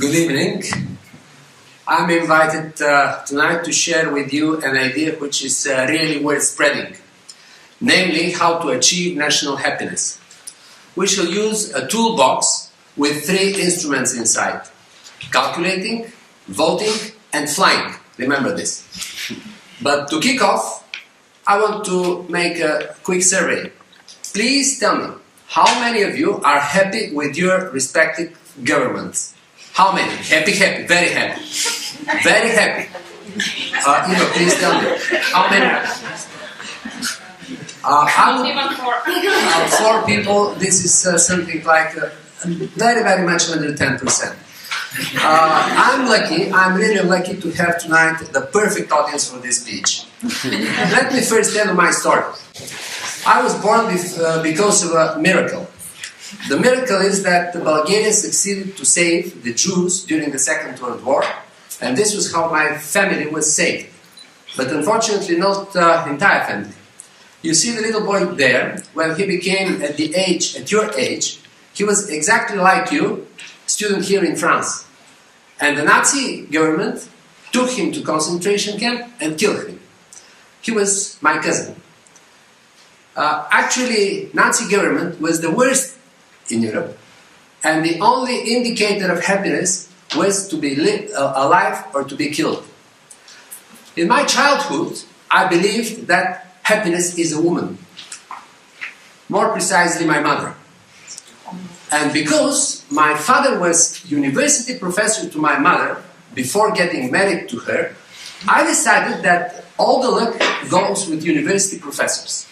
Good evening. I'm invited tonight to share with you an idea which is really worth spreading, namely how to achieve national happiness. We shall use a toolbox with 3 instruments inside: calculating, voting and flying. Remember this. But to kick off, I want to make a quick survey. Please tell me, how many of you are happy with your respective governments? How many? Happy, happy, very happy. Very happy. Please tell me. How many? Four people, this is something like very, very much under 10%. I'm really lucky to have tonight the perfect audience for this speech. Let me first tell you my story. I was born because of a miracle. The miracle is that Bulgaria succeeded to save the Jews during the Second World War, and this was how my family was saved. But unfortunately not the entire family. You see the little boy there, when he became at your age, he was exactly like you, student here in France. And the Nazi government took him to concentration camp and killed him. He was my cousin. Actually, Nazi government was the worst in Europe, and the only indicator of happiness was to be alive or to be killed. In my childhood, I believed that happiness is a woman. More precisely, my mother. And because my father was university professor to my mother before getting married to her, I decided that all the luck goes with university professors.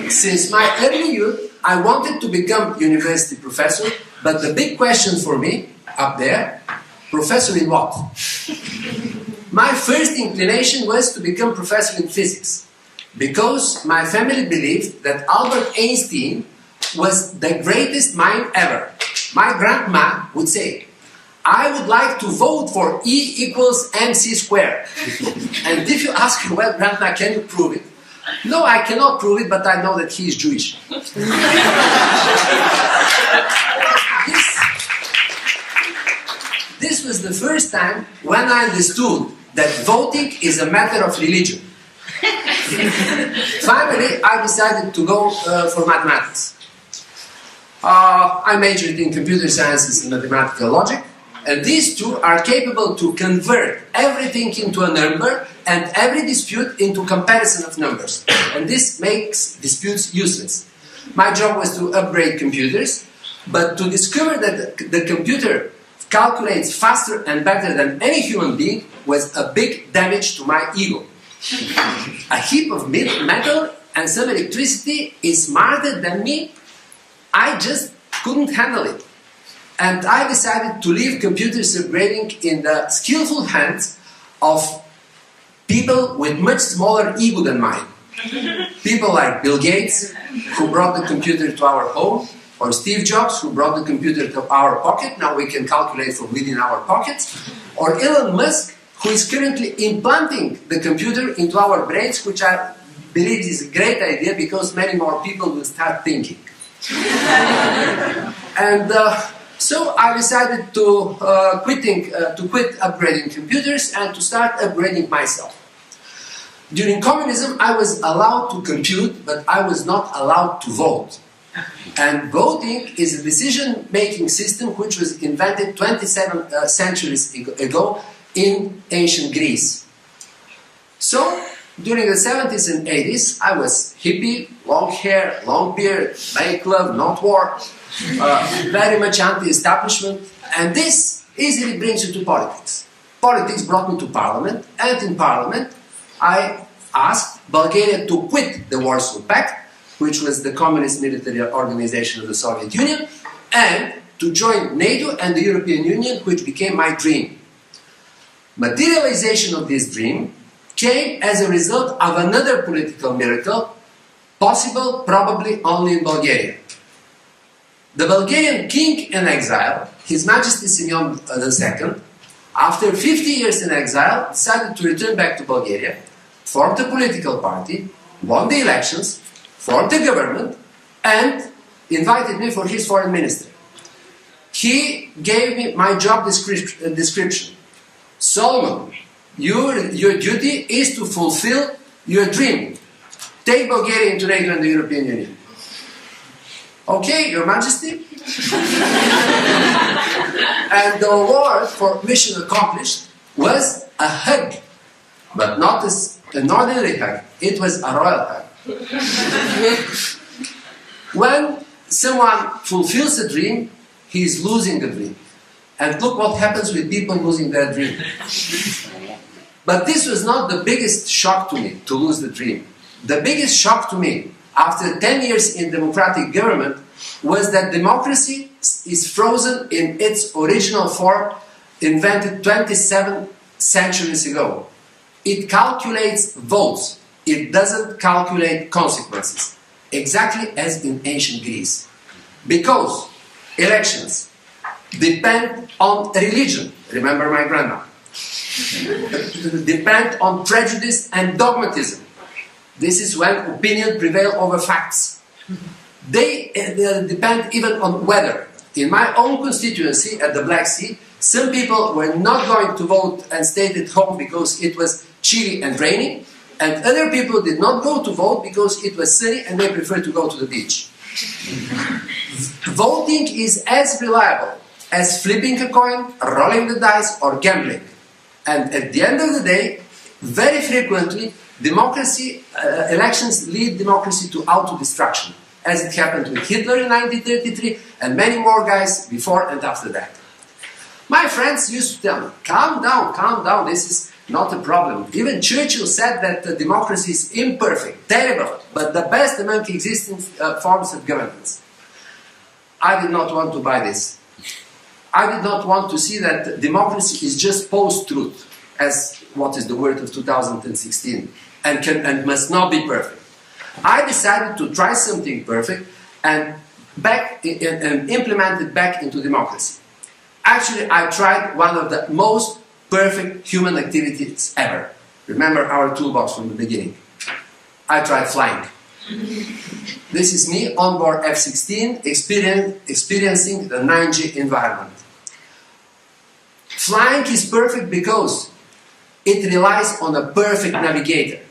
Since my early youth, I wanted to become university professor, but the big question for me, up there, professor in what? My first inclination was to become professor in physics, because my family believed that Albert Einstein was the greatest mind ever. My grandma would say, I would like to vote for E equals mc squared. And if you ask her, well, grandma, can you prove it? No, I cannot prove it, but I know that he is Jewish. This was the first time when I understood that voting is a matter of religion. Finally, I decided to go for mathematics. I majored in computer sciences and mathematical logic, and these two are capable to convert everything into a number and every dispute into comparison of numbers. And this makes disputes useless. My job was to upgrade computers, but to discover that the computer calculates faster and better than any human being was a big damage to my ego. A heap of metal and some electricity is smarter than me. I just couldn't handle it. And I decided to leave computers upgrading in the skillful hands of people with much smaller ego than mine. People like Bill Gates, who brought the computer to our home, or Steve Jobs, who brought the computer to our pocket. Now we can calculate from within our pockets. Or Elon Musk, who is currently implanting the computer into our brains, which I believe is a great idea because many more people will start thinking. And so I decided to quit upgrading computers and to start upgrading myself. During communism, I was allowed to compute, but I was not allowed to vote. And voting is a decision-making system which was invented 27 centuries ago in ancient Greece. So, during the 70s and 80s, I was hippie, long hair, long beard, make love, not war, very much anti-establishment, and this easily brings you to politics. Politics brought me to parliament, and in parliament I asked Bulgaria to quit the Warsaw Pact, which was the communist military organization of the Soviet Union, and to join NATO and the European Union, which became my dream. Materialization of this dream came as a result of another political miracle, possible probably only in Bulgaria. The Bulgarian king in exile, His Majesty Simeon II, after 50 years in exile, decided to return back to Bulgaria, formed a political party, won the elections, formed a government, and invited me for his foreign ministry. he gave me my job description. Solomon, your duty is to fulfill your dream. Take Bulgaria into NATO and the European Union. Okay, Your Majesty. And the award for mission accomplished was a hug, but not an ordinary hug. It was a royal hug. When someone fulfills a dream, he is losing the dream. And look what happens with people losing their dream. But this was not the biggest shock to me, to lose the dream. The biggest shock to me, after 10 years in democratic government, was that democracy is frozen in its original form, invented 27 centuries ago. It calculates votes. It doesn't calculate consequences. Exactly as in ancient Greece. Because elections depend on religion. Remember my grandma. Depend on prejudice and dogmatism. This is when opinion prevails over facts. They depend even on weather. In my own constituency at the Black Sea, some people were not going to vote and stayed at home because it was chilly and rainy, and other people did not go to vote because it was sunny and they preferred to go to the beach. Voting is as reliable as flipping a coin, rolling the dice, or gambling. And at the end of the day, very frequently, elections lead democracy to auto-destruction, as it happened with Hitler in 1933 and many more guys before and after that. My friends used to tell me, calm down, this is not a problem. Even Churchill said that democracy is imperfect, terrible, but the best among existing forms of governance. I did not want to buy this. I did not want to see that democracy is just post-truth, as what is the word of 2016, and must not be perfect. I decided to try something perfect and implement it back into democracy. Actually, I tried one of the most perfect human activities ever. Remember our toolbox from the beginning. I tried flying. This is me on board F-16 experiencing the 9G environment. Flying is perfect because it relies on a perfect navigator.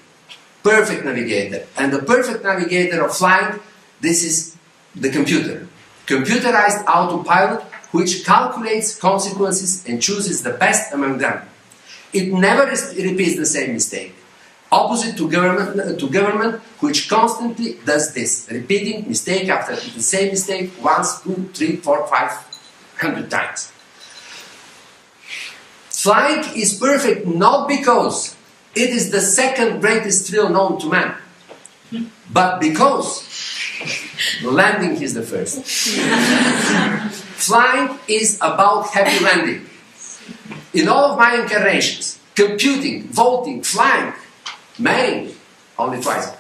Perfect navigator. And the perfect navigator of flying, this is the computer. Computerized autopilot, which calculates consequences and chooses the best among them. It never repeats the same mistake. Opposite to government, which constantly does this, repeating mistake after the same mistake once, 2, 3, 4, 500 times. Flying is perfect not because it is the second greatest thrill known to man, but because landing is the first. Flying is about happy landing. In all of my incarnations, computing, voting, flying, marrying, only twice.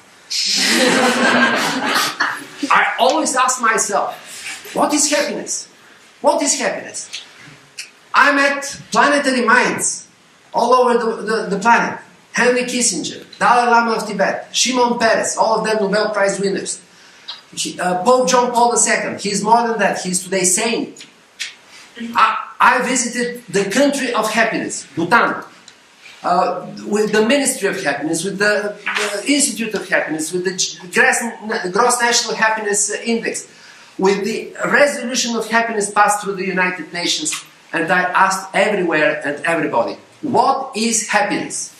I always ask myself, what is happiness? What is happiness? I met planetary minds all over the planet. Henry Kissinger, Dalai Lama of Tibet, Shimon Peres, all of them Nobel Prize winners. Pope John Paul II, he's more than that, he's today sane. I visited the country of happiness, Bhutan, with the Ministry of Happiness, with the Institute of Happiness, with the Gross National Happiness Index, with the Resolution of Happiness passed through the United Nations, and I asked everywhere and everybody, what is happiness?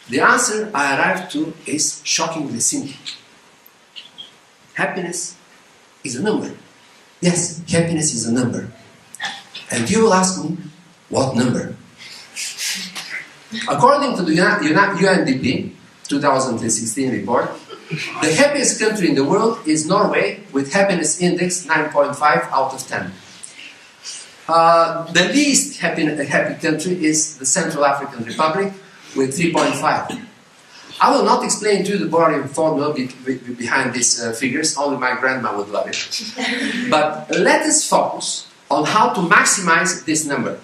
The answer I arrived to is shockingly simple. Happiness is a number. Yes, happiness is a number. And you will ask me, what number? According to the UNDP 2016 report, the happiest country in the world is Norway with happiness index 9.5 out of 10. The least happy country is the Central African Republic with 3.5. I will not explain to you the boring formula behind these figures, only my grandma would love it. But let us focus on how to maximize this number.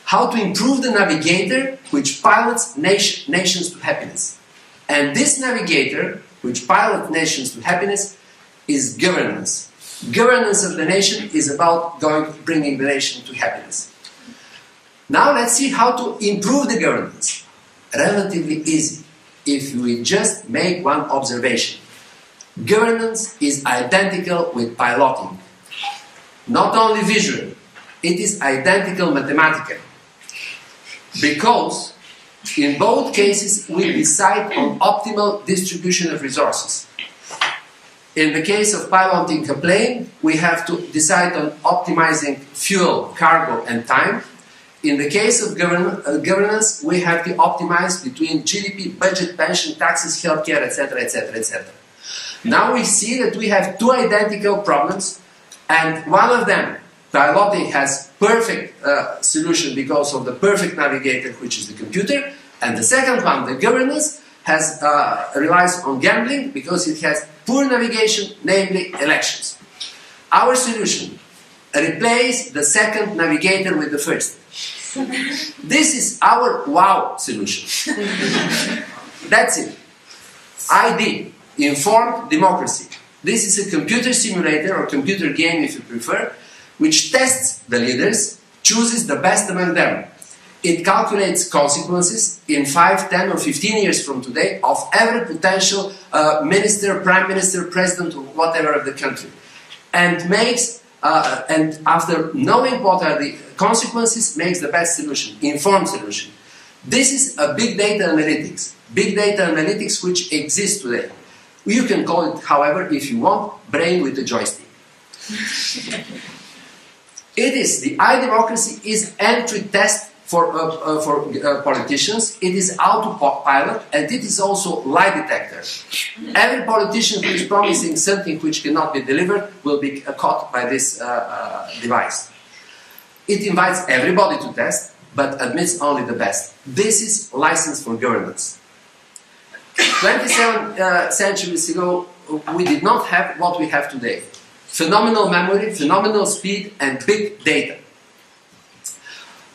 How to improve the navigator which pilots nations to happiness. And this navigator which pilots nations to happiness is governance. Governance of the nation is about bringing the nation to happiness. Now let's see how to improve the governance. Relatively easy, if we just make one observation. Governance is identical with piloting. Not only visual, it is identical mathematically. Because in both cases we decide on optimal distribution of resources. In the case of piloting a plane, we have to decide on optimizing fuel, cargo and time. In the case of governance, we have to optimize between GDP, budget, pension, taxes, healthcare, etc., etc., etc. Now we see that we have two identical problems, and one of them, piloting, has perfect solution because of the perfect navigator, which is the computer, and the second one, the governance, relies on gambling because it has poor navigation, namely elections. Our solution: replace the second navigator with the first. This is our wow solution. That's it. ID, informed democracy. This is a computer simulator or computer game, if you prefer, which tests the leaders, chooses the best among them. It calculates consequences in 5, 10 or 15 years from today of every potential minister, prime minister, president or whatever of the country. And makes, and after knowing what are the consequences, makes the best solution, informed solution. This is a big data analytics. Big data analytics which exists today. You can call it, however, if you want, brain with a joystick. It is, the iDemocracy is entry test for politicians. It is Autopilot, and it is also lie detector. Every politician who is promising something which cannot be delivered will be caught by this device. It invites everybody to test, but admits only the best. This is license for governance. 27 centuries ago, we did not have what we have today. Phenomenal memory, phenomenal speed, and big data.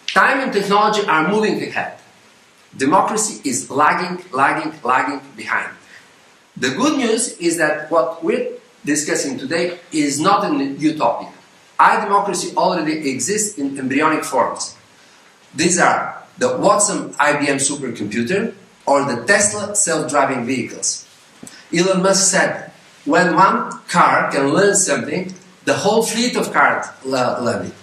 Time and technology are moving ahead. Democracy is lagging behind. The good news is that what we're discussing today is not an utopia. iDemocracy already exists in embryonic forms. These are the Watson IBM supercomputer or the Tesla self-driving vehicles. Elon Musk said, when one car can learn something, the whole fleet of cars learn it.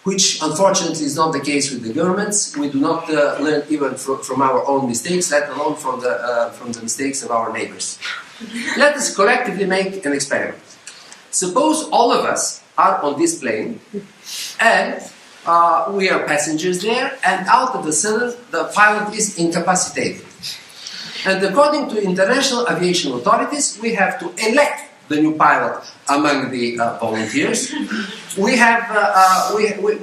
Which unfortunately is not the case with the governments. We do not learn even from our own mistakes, let alone from the mistakes of our neighbors. Let us collectively make an experiment. Suppose all of us are on this plane and we are passengers there, and out of a sudden the pilot is incapacitated. And according to international aviation authorities, we have to elect the new pilot among the volunteers. We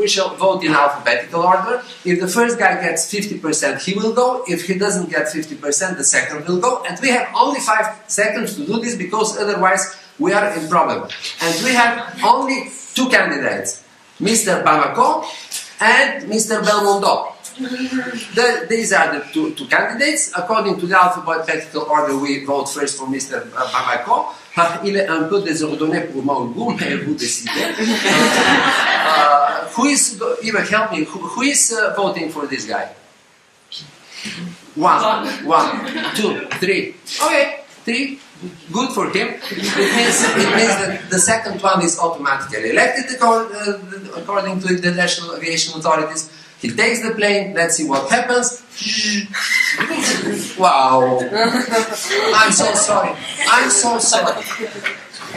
shall vote in alphabetical order. If the first guy gets 50%, he will go. If he doesn't get 50%, the second will go. And we have only 5 seconds to do this because otherwise we are in problem. And we have only 2 candidates, Mr. Bamako and Mr. Belmondo. These are the two candidates. According to the alphabetical order, we vote first for Mr. Bamako. Il est un peu désordonné pour mon goût, mais vous décidez. Who is, even help me, who is voting for this guy? 1, 2, 3. Okay, 3. Good for him. It means that the second one is automatically elected according to the national aviation authorities. He takes the plane, let's see what happens. Wow. I'm so sorry. I'm so sorry.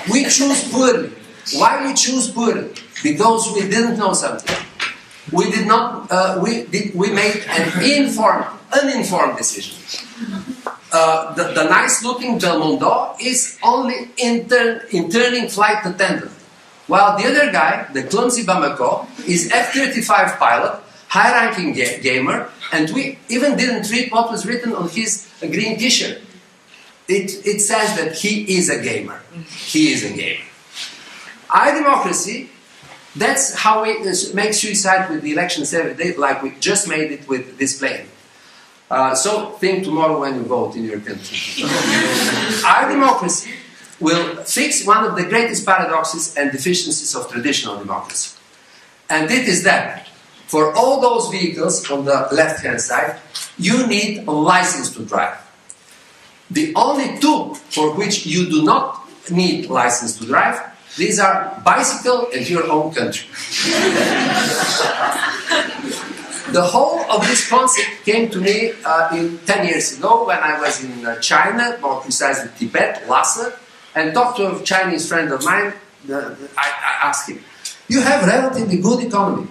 We choose poorly. Why we choose poorly? Because we didn't know something. We did not, we made an uninformed decision. The nice-looking Belmondo is only interning flight attendant, while the other guy, the clumsy Bamako, is F-35 pilot, high-ranking gamer, and we even didn't read what was written on his green t-shirt. It says that he is a gamer. He is a gamer. iDemocracy, that's how we make suicide with the elections every day, like we just made it with this plane. So think tomorrow when you vote in your country. iDemocracy will fix one of the greatest paradoxes and deficiencies of traditional democracy. And it is that for all those vehicles on the left-hand side, you need a license to drive. The only two for which you do not need license to drive, these are bicycle and your own country. The whole of this concept came to me 10 years ago when I was in China, more precisely Tibet, Lhasa, and talked to a Chinese friend of mine. I asked him, you have a relatively good economy.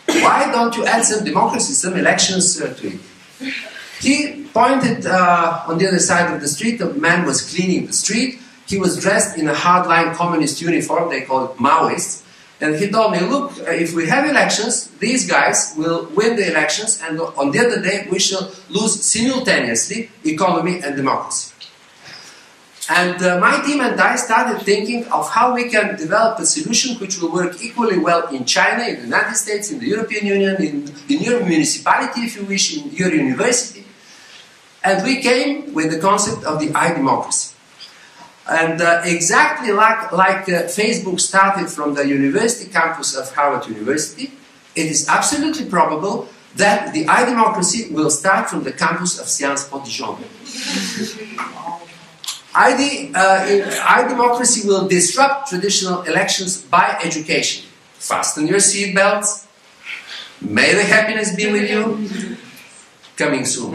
Why don't you add some democracy, some elections to it? He pointed on the other side of the street. A man was cleaning the street. He was dressed in a hardline communist uniform, they call it Maoist. And he told me, look, if we have elections, these guys will win the elections, and on the other day we shall lose simultaneously economy and democracy. And my team and I started thinking of how we can develop a solution which will work equally well in China, in the United States, in the European Union, in your municipality, if you wish, in your university. And we came with the concept of the I-democracy. And exactly like Facebook started from the university campus of Harvard University, it is absolutely probable that the I-democracy will start from the campus of Sciences Po Dijon. I-democracy will disrupt traditional elections by education. Fasten your seatbelts. May the happiness be with you. Coming soon.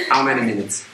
How many minutes?